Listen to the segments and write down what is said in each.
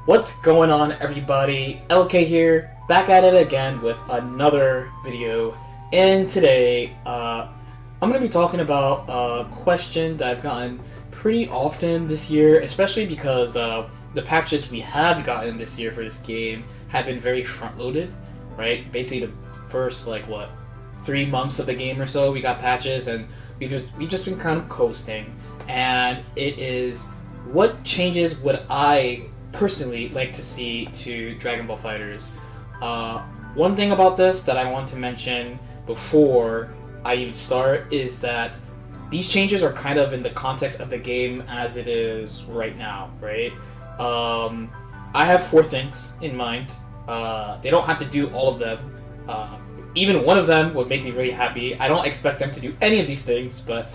What's going on, everybody? LK here, back at it again with another video. And today, I'm going to be talking about a question that I've gotten pretty often this year, especially because the patches we have gotten this year for this game have been very front-loaded, right? Basically, the first, 3 months of the game or so, we got patches, and we've just been kind of coasting. And it is, what changes would I personally like to see to Dragon Ball FighterZ? One thing about this that I want to mention before I even start is that these changes are kind of in the context of the game as it is right now, right? I have 4 things in mind. They don't have to do all of them. Even one of them would make me really happy. I don't expect them to do any of these things, but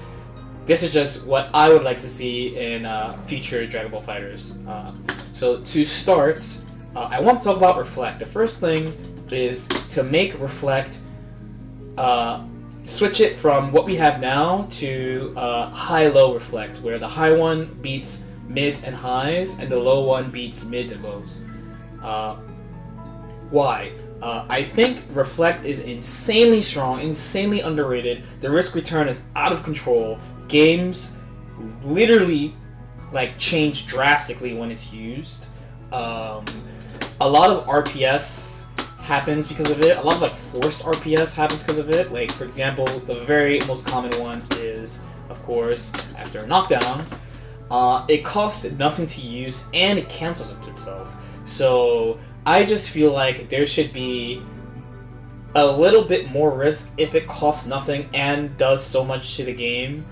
this is just what I would like to see in future Dragon Ball FighterZ. So to start, I want to talk about Reflect. The first thing is to make Reflect, switch it from what we have now to high-low Reflect, where the high one beats mids and highs, and the low one beats mids and lows. Why? I think Reflect is insanely strong, insanely underrated. The risk return is out of control. Games literally change drastically when it's used. A lot of RPS happens because of it. A lot of forced RPS happens because of it. Like, for example, the very most common one is, of course, after a knockdown, it costs nothing to use and it cancels itself. So I just feel like there should be a little bit more risk if it costs nothing and does so much to the game,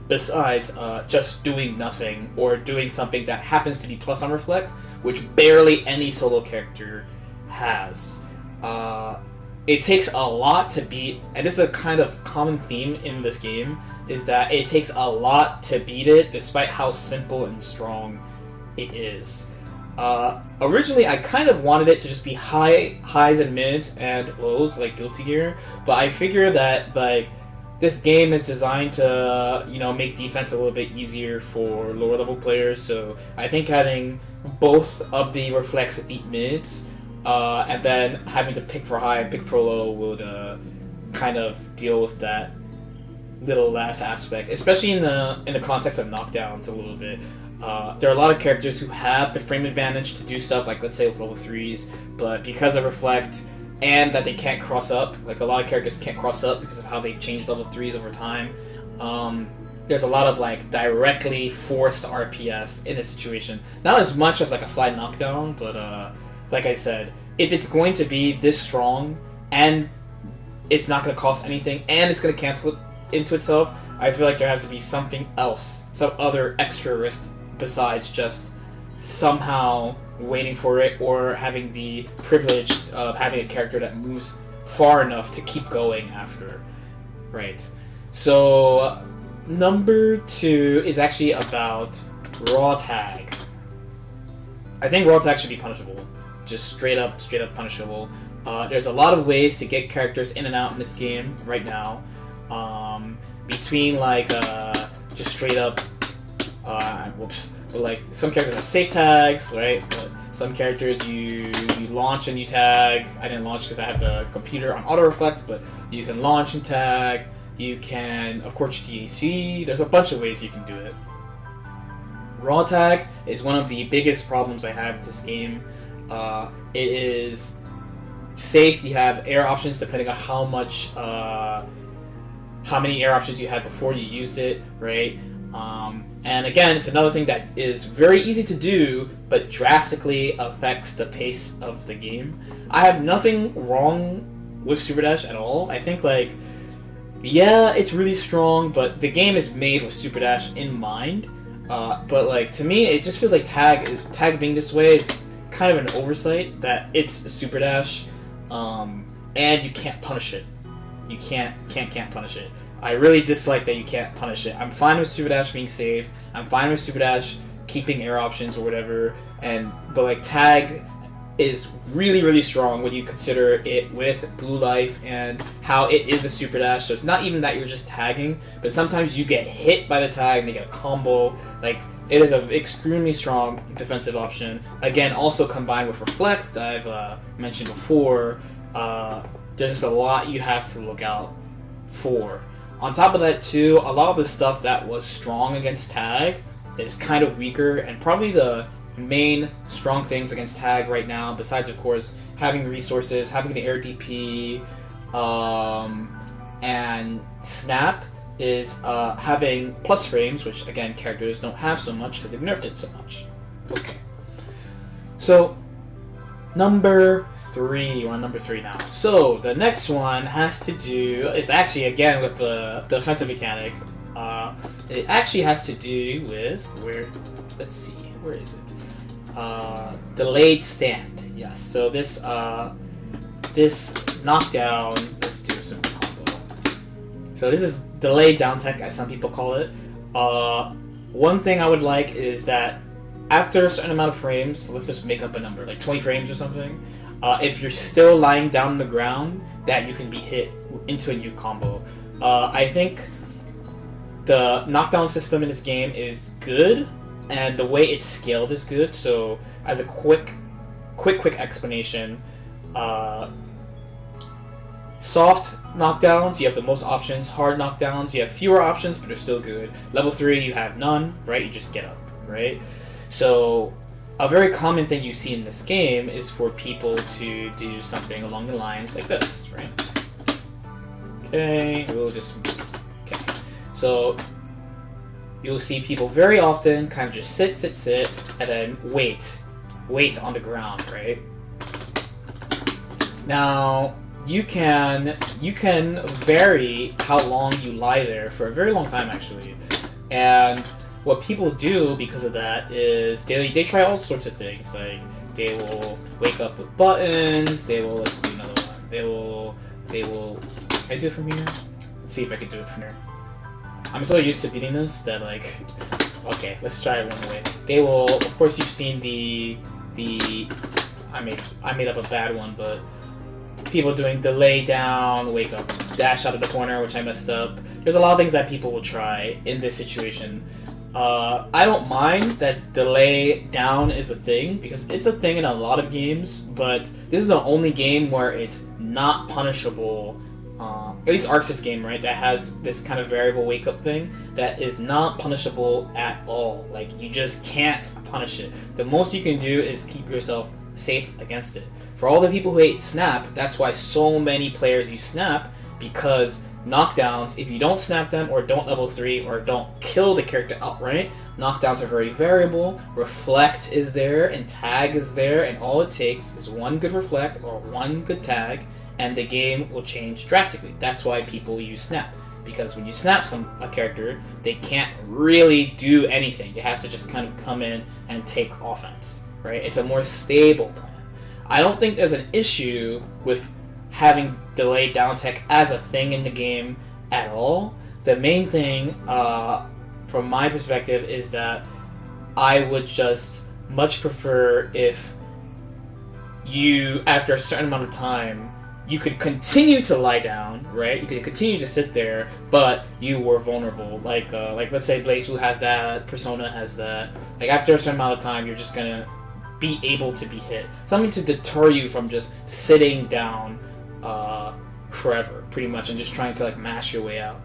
besides just doing nothing or doing something that happens to be plus on Reflect, which barely any solo character has. It takes a lot to beat, and this is a kind of common theme in this game, is that it takes a lot to beat it despite how simple and strong it is. Originally, I kind of wanted it to just be highs and mids and lows, like Guilty Gear, but I figure that, this game is designed to, make defense a little bit easier for lower level players, so I think having both of the Reflects beat mids, and then having to pick for high and pick for low would kind of deal with that little last aspect, especially in the context of knockdowns a little bit. There are a lot of characters who have the frame advantage to do stuff, let's say with level 3s, but because of Reflect, and that they can't cross up, a lot of characters can't cross up because of how they've changed level 3s over time, there's a lot of, directly forced RPS in this situation. Not as much as, a slide knockdown, but, like I said, if it's going to be this strong, and it's not going to cost anything, and it's going to cancel it into itself, I feel like there has to be something else, some other extra risks besides just somehow waiting for it or having the privilege of having a character that moves far enough to keep going after. Right. So, number 2 is actually about raw tag. I think raw tag should be punishable. Just straight up punishable. There's a lot of ways to get characters in and out in this game right now. Between just straight up but some characters have safe tags, right? But some characters you launch and you tag. I didn't launch because I have the computer on auto reflect, but you can launch and tag. You can, of course, DAC. There's a bunch of ways you can do it. Raw tag is one of the biggest problems I have with this game. It is safe. You have air options depending on how many air options you had before you used it, right? And again, it's another thing that is very easy to do, but drastically affects the pace of the game. I have nothing wrong with Super Dash at all. I think, yeah, it's really strong, but the game is made with Super Dash in mind. But, to me, it just feels like tag being this way is kind of an oversight, that it's a Super Dash, and you can't punish it. You can't punish it. I really dislike that you can't punish it. I'm fine with Super Dash being safe. I'm fine with Super Dash keeping air options or whatever. But tag is really, really strong when you consider it with Blue Life and how it is a Super Dash. So it's not even that you're just tagging, but sometimes you get hit by the tag and they get a combo. It is an extremely strong defensive option. Again, also combined with Reflect, that I've mentioned before, there's just a lot you have to look out for. On top of that, too, a lot of the stuff that was strong against Tag is kind of weaker, and probably the main strong things against Tag right now, besides, of course, having the resources, having the air DP, and Snap, is having plus frames, which again characters don't have so much because they've nerfed it so much. Okay, so number 3, we're on number 3 now. So the next one has to do, it's actually again with the defensive mechanic. It actually has to do with let's see, where is it? Delayed stand. Yes. So this knockdown. Let's do some combo. So this is delayed down tech, as some people call it. One thing I would like is that after a certain amount of frames, let's just make up a number, like 20 frames or something, if you're still lying down on the ground, that you can be hit into a new combo. I think the knockdown system in this game is good, and the way it's scaled is good. So as a quick explanation, soft knockdowns, you have the most options. Hard knockdowns, you have fewer options, but they're still good. Level 3, you have none, right? You just get up, right? So a very common thing you see in this game is for people to do something along the lines like this, right? Okay, we'll just... Okay. So you'll see people very often kind of just sit, and then wait on the ground, right? Now, you can vary how long you lie there for a very long time, actually. And what people do because of that is they try all sorts of things. Like, they will wake up with buttons, let's do another one. They will, can I do it from here? Let's see if I can do it from here. I'm so used to beating this that, like, okay, let's try it one way. They will, of course, you've seen I made up a bad one, but people doing delay down, wake up, dash out of the corner, which I messed up. There's a lot of things that people will try in this situation. I don't mind that delay down is a thing, because it's a thing in a lot of games, but this is the only game where it's not punishable. At least Arx's game, right, that has this kind of variable wake-up thing that is not punishable at all. Like, you just can't punish it. The most you can do is keep yourself safe against it. For all the people who hate Snap, that's why so many players use Snap, because knockdowns, if you don't snap them or don't level 3 or don't kill the character outright, knockdowns are very variable. Reflect is there and Tag is there, and all it takes is one good Reflect or one good Tag, and the game will change drastically. That's why people use Snap, because when you snap a character, they can't really do anything. They have to just kind of come in and take offense, right? It's a more stable plan. I don't think there's an issue with having delayed down tech as a thing in the game at all. The main thing, from my perspective, is that I would just much prefer if you, after a certain amount of time, you could continue to lie down, right? You could continue to sit there, but you were vulnerable. Like let's say BlazBlue has that, Persona has that. Like, after a certain amount of time, you're just gonna be able to be hit. Something to deter you from just sitting down forever, pretty much, and just trying to, like, mash your way out.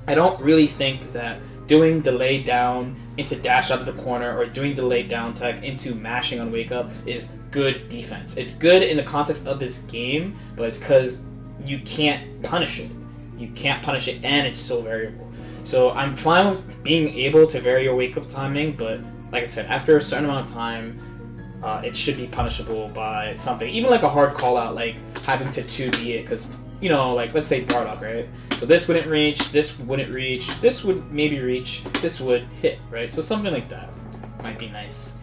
I don't really think that doing delay down into dash out of the corner or doing delay down tech into mashing on wake up is good defense. It's good in the context of this game, but it's because you can't punish it. You can't punish it, and it's so variable. So I'm fine with being able to vary your wake up timing, but like I said, after a certain amount of time, it should be punishable by something. Even like a hard call out, like having to 2D it, because, you know, like, let's say Bardock, right? So this wouldn't reach, this wouldn't reach, this would maybe reach, this would hit, right? So something like that might be nice.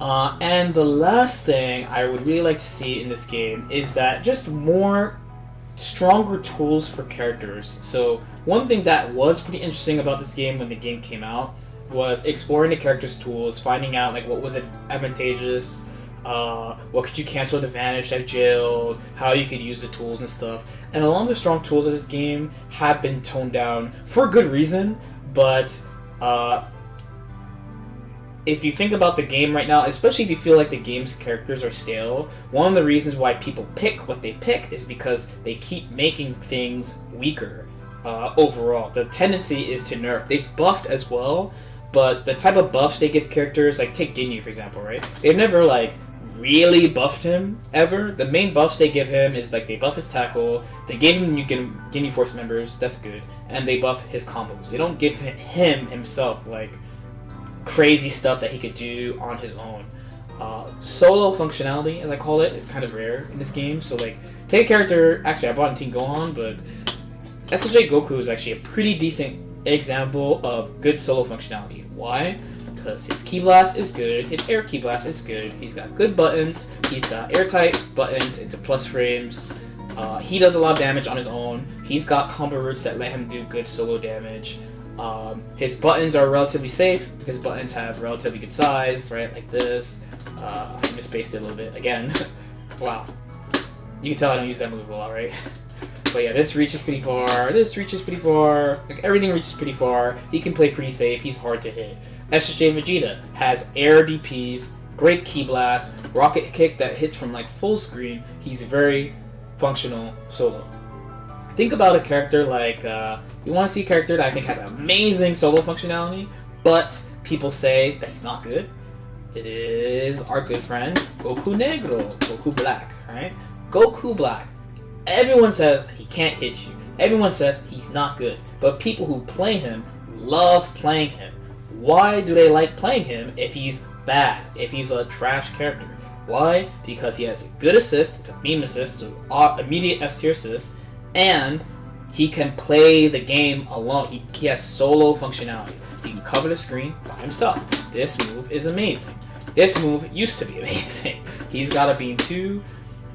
And the last thing I would really like to see in this game is that just more stronger tools for characters. So one thing that was pretty interesting about this game when the game came out was exploring the character's tools, finding out, like, what was advantageous, what could you cancel with advantage that jailed, how you could use the tools and stuff. And a lot of the strong tools of this game have been toned down for good reason, but if you think about the game right now, especially if you feel like the game's characters are stale, one of the reasons why people pick what they pick is because they keep making things weaker overall. The tendency is to nerf. They've buffed as well, but the type of buffs they give characters, like take Ginyu for example, right? They've never like really buffed him ever. The main buffs they give him is like they buff his tackle, they gave him new Ginyu Force members, that's good, and they buff his combos. They don't give him himself like crazy stuff that he could do on his own. Solo functionality, as I call it, is kind of rare in this game. So like, take a character, actually I brought in Team Gohan, but SSJ Goku is actually a pretty decent example of good solo functionality. Why? Because his Ki Blast is good, his Air Ki Blast is good, he's got good buttons, he's got airtight buttons into plus frames, he does a lot of damage on his own, he's got combo roots that let him do good solo damage. His buttons are relatively safe. His buttons have relatively good size, right? Like this. I misspaced it a little bit again. Wow. You can tell I don't use that move a lot, right? But yeah, this reaches pretty far. This reaches pretty far. Like everything reaches pretty far. He can play pretty safe. He's hard to hit. SSJ Vegeta has air DPs, great Ki Blast, rocket kick that hits from like full screen. He's very functional solo. Think about a character like, you want to see a character that I think has amazing solo functionality, but people say that he's not good. It is our good friend, Goku Negro, Goku Black, right? Goku Black. Everyone says he can't hit you. Everyone says he's not good. But people who play him love playing him. Why do they like playing him if he's bad, if he's a trash character? Why? Because he has a good assist, it's a beam assist, so immediate S tier assist, and he can play the game alone. He has solo functionality. He can cover the screen by himself. This move is amazing. This move used to be amazing. He's got a beam too,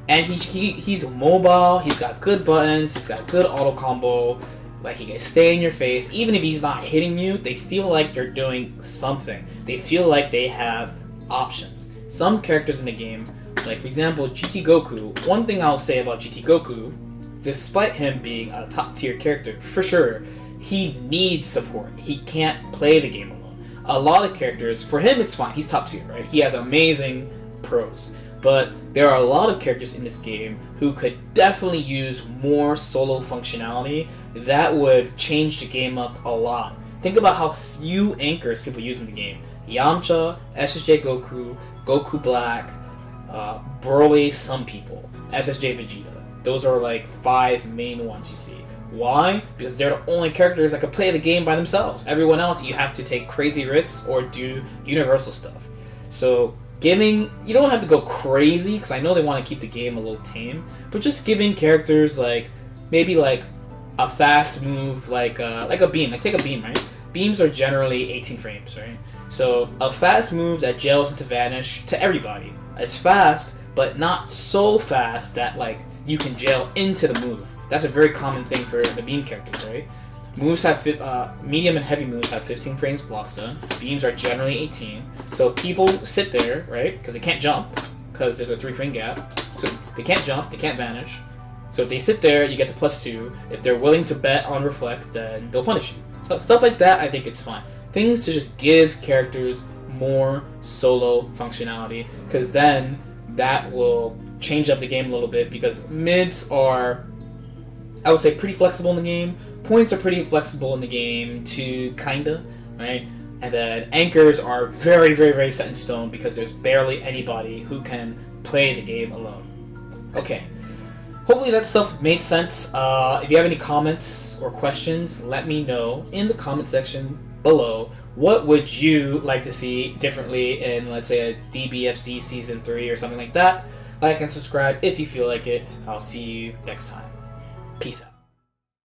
and he's mobile. He's got good buttons. He's got good auto combo. Like he can stay in your face. Even if he's not hitting you, they feel like they're doing something. They feel like they have options. Some characters in the game, like for example GT Goku. One thing I'll say about GT Goku, despite him being a top tier character, for sure, he needs support. He can't play the game alone. A lot of characters, for him it's fine, he's top tier, right? He has amazing pros. But there are a lot of characters in this game who could definitely use more solo functionality that would change the game up a lot. Think about how few anchors people use in the game. Yamcha, SSJ Goku, Goku Black, Broly, some people, SSJ Vegeta. Those are like 5 main ones you see. Why? Because they're the only characters that can play the game by themselves. Everyone else, you have to take crazy risks or do universal stuff. So you don't have to go crazy, because I know they want to keep the game a little tame, but just giving characters like, maybe like a fast move, like a beam. Like take a beam, right? Beams are generally 18 frames, right? So a fast move that gels into Vanish to everybody. It's fast, but not so fast that like you can gel into the move. That's a very common thing for the beam characters, right? Moves have medium and heavy moves have 15 frames block stun. Beams are generally 18. So people sit there, right? Because they can't jump, because there's a 3-frame gap. So they can't jump, they can't vanish. So if they sit there, you get the +2. If they're willing to bet on reflect, then they'll punish you. So stuff like that, I think it's fine. Things to just give characters more solo functionality, because then that will change up the game a little bit, because mids are, I would say, pretty flexible in the game. Points are pretty flexible in the game too, kinda, right? And then anchors are very, very, very set in stone, because there's barely anybody who can play the game alone. Okay, hopefully that stuff made sense. If you have any comments or questions, let me know in the comment section below. What would you like to see differently in, let's say, a Dbfz Season 3 or something like that? Like and subscribe if you feel like it. I'll see you next time. Peace out.